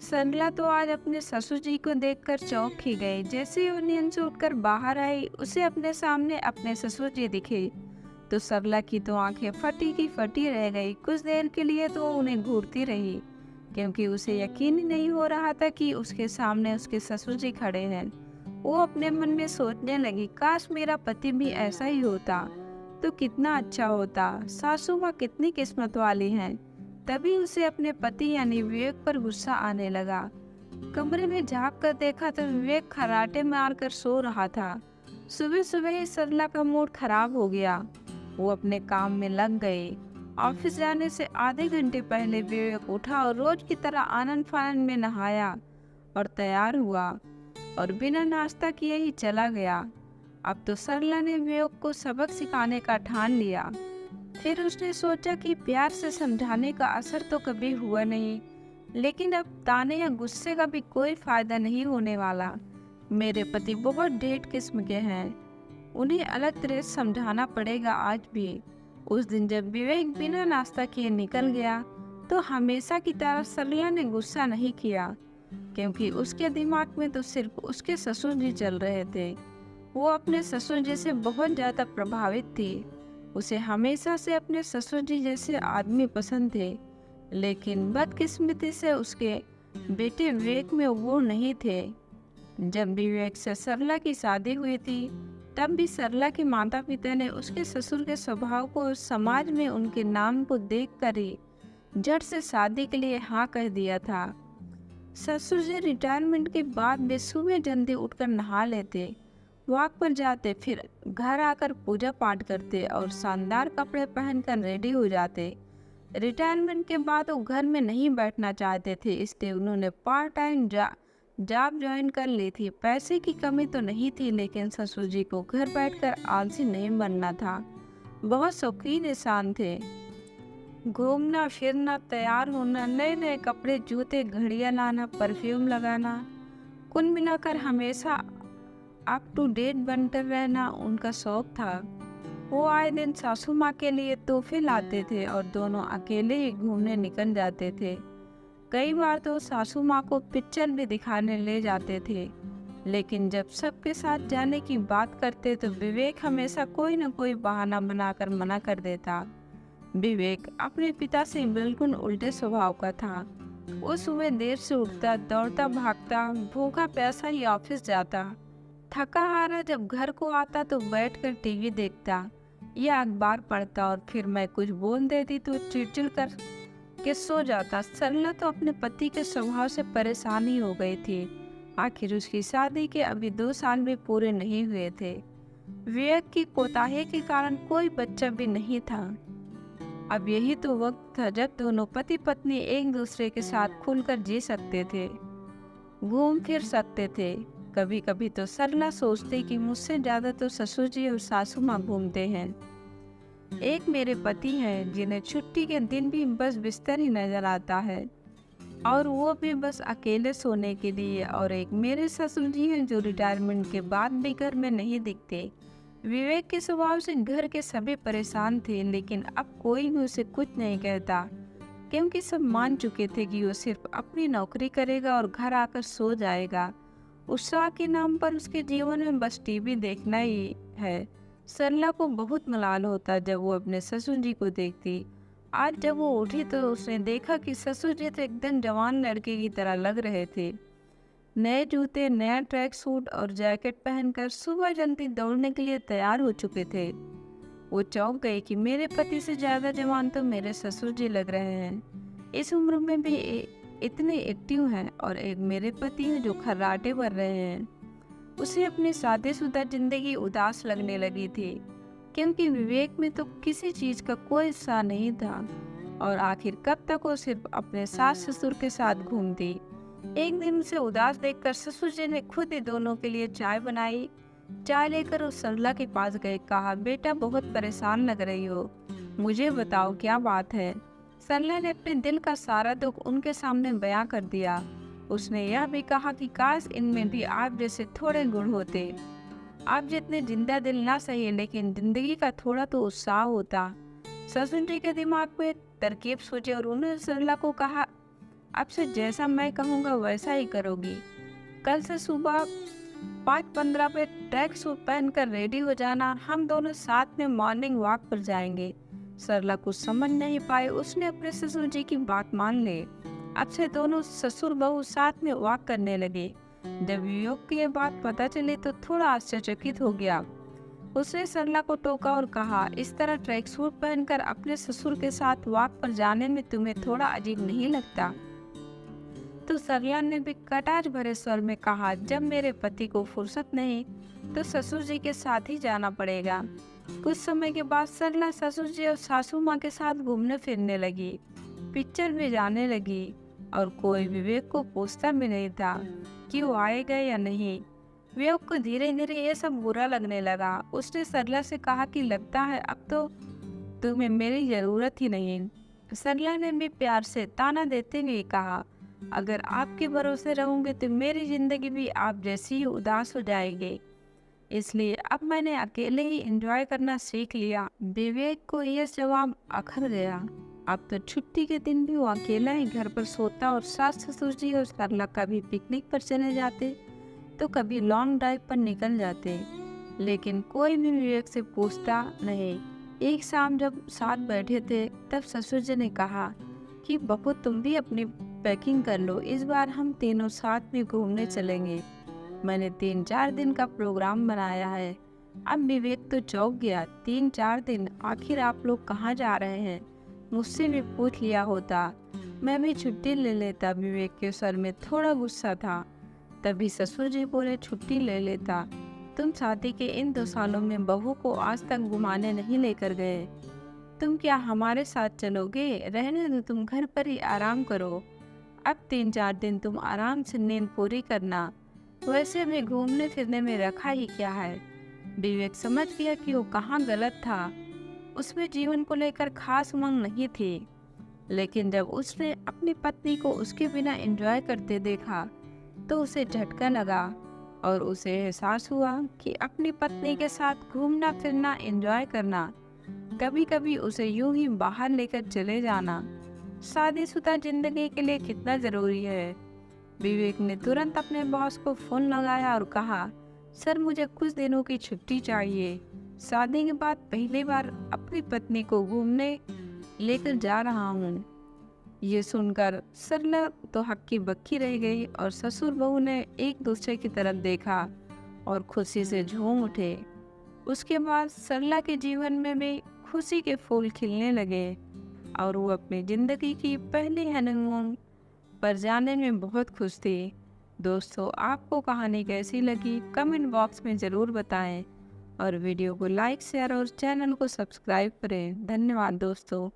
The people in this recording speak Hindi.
सरला तो आज अपने ससुर जी को देखकर चौंक ही गई। जैसे ही वो नींद से उठकर बाहर आई, उसे अपने सामने अपने ससुर जी दिखे। तो सरला की तो आंखें फटी की फटी रह गई। कुछ देर के लिए तो उन्हें घूरती रही, क्योंकि उसे यकीन ही नहीं हो रहा था कि उसके सामने उसके ससुर जी खड़े हैं। वो अपने मन में सोचने लगी, काश मेरा पति भी ऐसा ही होता तो कितना अच्छा होता। सासू माँ कितनी किस्मत वाली हैं। तभी उसे अपने पति यानी विवेक पर गुस्सा आने लगा। कमरे में झांक कर देखा तो विवेक खर्राटे मारकर सो रहा था। सुबह सुबह ही सरला का मूड खराब हो गया। वो अपने काम में लग गई। ऑफिस जाने से आधे घंटे पहले विवेक उठा और रोज की तरह आनंद फानन में नहाया और तैयार हुआ और बिना नाश्ता किए ही चला गया। अब तो सरला ने विवेक को सबक सिखाने का ठान लिया। फिर उसने सोचा कि प्यार से समझाने का असर तो कभी हुआ नहीं, लेकिन अब ताने या गुस्से का भी कोई फायदा नहीं होने वाला। मेरे पति बहुत ढेठ किस्म के हैं, उन्हें अलग तरह से समझाना पड़ेगा आज भी। उस दिन जब विवेक बिना नाश्ता किए निकल गया तो हमेशा की तरह सरला ने गुस्सा नहीं किया, क्योंकि उसके दिमाग में तो सिर्फ उसके ससुर जी चल रहे थे। वो अपने ससुर जी से बहुत ज़्यादा प्रभावित थी। उसे हमेशा से अपने ससुर जी जैसे आदमी पसंद थे, लेकिन बदकिस्मती से उसके बेटे विवेक में वो नहीं थे। जब विवेक से सरला की शादी हुई थी, तब भी सरला के माता पिता ने उसके ससुर के स्वभाव को और समाज में उनके नाम को देखकर ही झट से शादी के लिए हाँ कह दिया था। ससुर जी रिटायरमेंट के बाद वे सुबह जल्दी उठकर नहा लेते, वॉक पर जाते, फिर घर आकर पूजा पाठ करते और शानदार कपड़े पहनकर रेडी हो जाते। रिटायरमेंट के बाद वो घर में नहीं बैठना चाहते थे, इसलिए उन्होंने पार्ट टाइम जॉब ज्वाइन कर ली थी। पैसे की कमी तो नहीं थी, लेकिन ससुर जी को घर बैठकर आलसी नहीं बनना था। बहुत शौकीन इंसान थे। घूमना फिरना, तैयार होना, नए नए कपड़े, जूते, घड़ियां लाना, परफ्यूम लगाना, कुल मिलाकर हमेशा अप टू डेट बनकर रहना उनका शौक था। वो आए दिन सासू माँ के लिए तोहफे लाते थे और दोनों अकेले ही घूमने निकल जाते थे। कई बार तो सासू माँ को पिक्चर भी दिखाने ले जाते थे, लेकिन जब सबके साथ जाने की बात करते तो विवेक हमेशा कोई न कोई बहाना बनाकर मना कर देता। विवेक अपने पिता से बिल्कुल उल्टे स्वभाव का था। वो सुबह देर से उठता, दौड़ता भागता, भूखा प्यासा ही ऑफिस जाता। थका हारा जब घर को आता तो बैठकर टीवी देखता या अखबार पढ़ता, और फिर मैं कुछ बोल देती तो चिड़चिड़ कर के सो जाता। सरला तो अपने पति के स्वभाव से परेशान ही हो गई थी। आखिर उसकी शादी के अभी 2 साल भी पूरे नहीं हुए थे। विवेक की कोताही के कारण कोई बच्चा भी नहीं था। अब यही तो वक्त था जब दोनों पति पत्नी एक दूसरे के साथ खुलकर जी सकते थे, घूम फिर सकते थे। कभी कभी तो सरला सोचती कि मुझसे ज़्यादा तो ससुर जी और सासू माँ घूमते हैं। एक मेरे पति हैं जिन्हें छुट्टी के दिन भी बस बिस्तर ही नजर आता है, और वो भी बस अकेले सोने के लिए। और एक मेरे ससुर जी हैं जो रिटायरमेंट के बाद भी घर में नहीं दिखते। विवेक के स्वभाव से घर के सभी परेशान थे, लेकिन अब कोई भी उसे कुछ नहीं कहता, क्योंकि सब मान चुके थे कि वो सिर्फ अपनी नौकरी करेगा और घर आकर सो जाएगा। उत्साह के नाम पर उसके जीवन में बस टीवी देखना ही है। सरला को बहुत मलाल होता जब वो अपने ससुर जी को देखती। आज जब वो उठी तो उसने देखा कि ससुर जी तो एकदम जवान लड़के की तरह लग रहे थे। नए जूते, नया ट्रैक सूट और जैकेट पहनकर सुबह जल्दी दौड़ने के लिए तैयार हो चुके थे। वो चौंक गई कि मेरे पति से ज़्यादा जवान तो मेरे ससुर जी लग रहे हैं। इस उम्र में भी इतने एक्टिव हैं, और एक मेरे पति हैं जो खर्राटे भर रहे हैं। उसे अपनी शादीशुदा जिंदगी उदास लगने लगी थी, क्योंकि विवेक में तो किसी चीज़ का कोई उत्साह नहीं था। और आखिर कब तक वो सिर्फ अपने सास ससुर के साथ घूमती। एक दिन उसे उदास देखकर ससुर जी ने खुद ही दोनों के लिए चाय बनाई। चाय लेकर उस सरला के पास गए, कहा, बेटा बहुत परेशान लग रही हो, मुझे बताओ क्या बात है। सरला ने अपने दिल का सारा दुख उनके सामने बयां कर दिया। उसने यह भी कहा कि काश इनमें भी आप जैसे थोड़े गुण होते। आप जितने जिंदा दिल ना सही, लेकिन जिंदगी का थोड़ा तो उत्साह होता। ससुर जी के दिमाग में तरकीब सूझी और उन्होंने सरला को कहा, अब से जैसा मैं कहूँगा वैसा ही करोगी। कल से सुबह 5:15 पे ट्रैक सूट पहनकर रेडी हो जाना, हम दोनों साथ में मॉर्निंग वॉक पर जाएंगे। सरला कुछ समझ नहीं पाई, उसने अपने ससुर जी की बात मान ली। अब से दोनों ससुर बहू साथ में वॉक करने लगे। जब विवेक की ये बात पता चली तो थोड़ा आश्चर्यचकित हो गया। उसने सरला को टोका और कहा, इस तरह ट्रैक सूट पहनकर अपने ससुर के साथ वॉक पर जाने में तुम्हें थोड़ा अजीब नहीं लगता? तो सरला ने भी कटार भरे स्वर में कहा, जब मेरे पति को फुर्सत नहीं तो ससुर जी के साथ ही जाना पड़ेगा। कुछ समय के बाद सरला ससुर जी और सासू माँ के साथ घूमने फिरने लगी, पिक्चर भी जाने लगी और कोई विवेक को पूछता भी नहीं था कि वो आएगा या नहीं। विवेक को धीरे धीरे ये सब बुरा लगने लगा। उसने सरला से कहा कि लगता है अब तो तुम्हें मेरी जरूरत ही नहीं। सरला ने भी प्यार से ताना देते हुए कहा, अगर आपके भरोसे रहूंगे तो मेरी जिंदगी भी आप जैसी ही उदास हो जाएगी, इसलिए अब मैंने अकेले ही एंजॉय करना सीख लिया। विवेक को यह जवाब अखर गया। अब तो छुट्टी के दिन भी वो अकेला ही घर पर सोता और सास ससुर जी और सरला कभी पिकनिक पर चले जाते तो कभी लॉन्ग ड्राइव पर निकल जाते, लेकिन कोई भी विवेक से पूछता नहीं। एक शाम जब साथ बैठे थे तब ससुर जी ने कहा कि बहू तुम भी अपनी पैकिंग कर लो, इस बार हम तीनों साथ में घूमने चलेंगे। मैंने 3-4 दिन का प्रोग्राम बनाया है। अब विवेक तो चौंक गया, 3-4 दिन? आखिर आप लोग कहाँ जा रहे हैं? मुझसे भी पूछ लिया होता, मैं भी छुट्टी ले लेता। विवेक के स्वर में थोड़ा गुस्सा था। तभी ससुर जी बोले, छुट्टी ले लेता? तुम शादी के इन 2 सालों में बहू को आज तक घुमाने नहीं लेकर गए। तुम क्या हमारे साथ चलोगे? रहने दो, तुम घर पर ही आराम करो। अब 3-4 दिन तुम आराम से नींद पूरी करना। वैसे भी घूमने फिरने में रखा ही क्या है। विवेक समझ गया कि वो कहाँ गलत था। उसमें जीवन को लेकर खास उमंग नहीं थी, लेकिन जब उसने अपनी पत्नी को उसके बिना एंजॉय करते देखा तो उसे झटका लगा और उसे एहसास हुआ कि अपनी पत्नी के साथ घूमना फिरना एंजॉय करना, कभी कभी उसे यूं ही बाहर लेकर चले जाना शादीशुदा जिंदगी के लिए कितना जरूरी है। विवेक ने तुरंत अपने बॉस को फोन लगाया और कहा, सर मुझे कुछ दिनों की छुट्टी चाहिए। शादी के बाद पहली बार अपनी पत्नी को घूमने लेकर जा रहा हूँ। ये सुनकर सरला तो हक्की बक्की रह गई और ससुर बहू ने एक दूसरे की तरफ देखा और खुशी से झूम उठे। उसके बाद सरला के जीवन में भी खुशी के फूल खिलने लगे और वो अपनी ज़िंदगी की पहली हनीमून पर जाने में बहुत खुश थी। दोस्तों, आपको कहानी कैसी लगी कमेंट बॉक्स में ज़रूर बताएं और वीडियो को लाइक शेयर और चैनल को सब्सक्राइब करें। धन्यवाद दोस्तों।